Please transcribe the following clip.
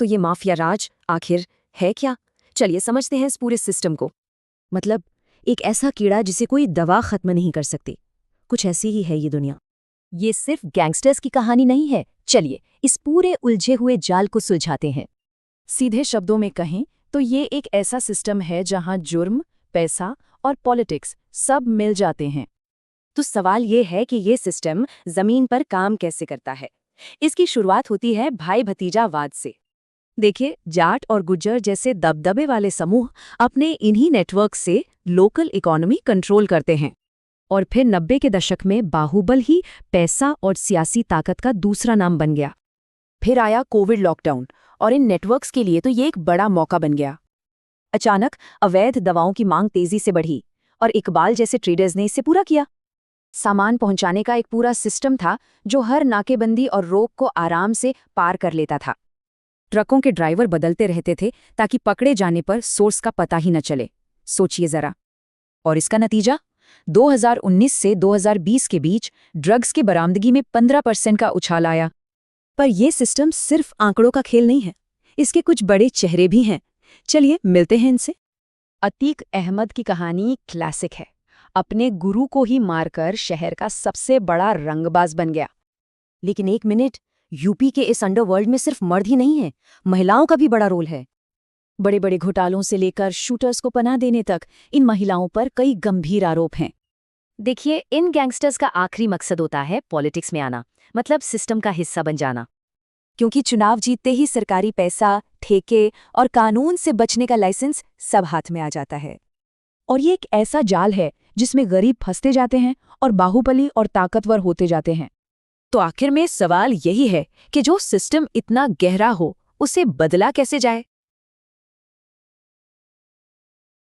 तो ये माफिया राज आखिर है क्या? चलिए समझते हैं इस पूरे सिस्टम को। मतलब एक ऐसा कीड़ा जिसे कोई दवा खत्म नहीं कर सकती। कुछ ऐसी ही है ये दुनिया। ये सिर्फ गैंगस्टर्स की कहानी नहीं है। चलिए इस पूरे उलझे हुए जाल को सुलझाते हैं। सीधे शब्दों में कहें तो ये एक ऐसा सिस्टम है जहां जुर्म, पैसा और पॉलिटिक्स सब मिल जाते हैं। तो सवाल ये है कि ये सिस्टम जमीन पर काम कैसे करता है। इसकी शुरुआत होती है भाई भतीजावाद से। देखिए, जाट और गुज्जर जैसे दबदबे वाले समूह अपने इन्हीं नेटवर्क से लोकल इकोनॉमी कंट्रोल करते हैं। और फिर 90 के दशक में बाहुबल ही पैसा और सियासी ताकत का दूसरा नाम बन गया। फिर आया कोविड लॉकडाउन और इन नेटवर्क्स के लिए तो ये एक बड़ा मौका बन गया। अचानक अवैध दवाओं की मांग तेजी से बढ़ी और इकबाल जैसे ट्रेडर्स ने इसे पूरा किया। सामान पहुंचाने का एक पूरा सिस्टम था जो हर नाकेबंदी और रोक को आराम से पार कर लेता था। ट्रकों के ड्राइवर बदलते रहते थे ताकि पकड़े जाने पर सोर्स का पता ही न चले। सोचिए जरा। और इसका नतीजा 2019 से 2020 के बीच ड्रग्स की बरामदगी में 15% का उछाल आया। पर यह सिस्टम सिर्फ आंकड़ों का खेल नहीं है, इसके कुछ बड़े चेहरे भी हैं। चलिए मिलते हैं इनसे। अतीक अहमद की कहानी क्लासिक है। अपने गुरु को ही मारकर शहर का सबसे बड़ा रंगबाज बन गया। लेकिन एक मिनट, यूपी के इस अंडरवर्ल्ड में सिर्फ मर्द ही नहीं है, महिलाओं का भी बड़ा रोल है। बड़े बड़े घोटालों से लेकर शूटर्स को पनाह देने तक इन महिलाओं पर कई गंभीर आरोप हैं। देखिए, इन गैंगस्टर्स का आखिरी मकसद होता है पॉलिटिक्स में आना, मतलब सिस्टम का हिस्सा बन जाना। क्योंकि चुनाव जीतते ही सरकारी पैसा, ठेके और कानून से बचने का लाइसेंस सब हाथ में आ जाता है। और ये एक ऐसा जाल है जिसमें गरीब फंसते जाते हैं और बाहुबली और ताकतवर होते जाते हैं। तो आखिर में सवाल यही है कि जो सिस्टम इतना गहरा हो, उसे बदला कैसे जाए?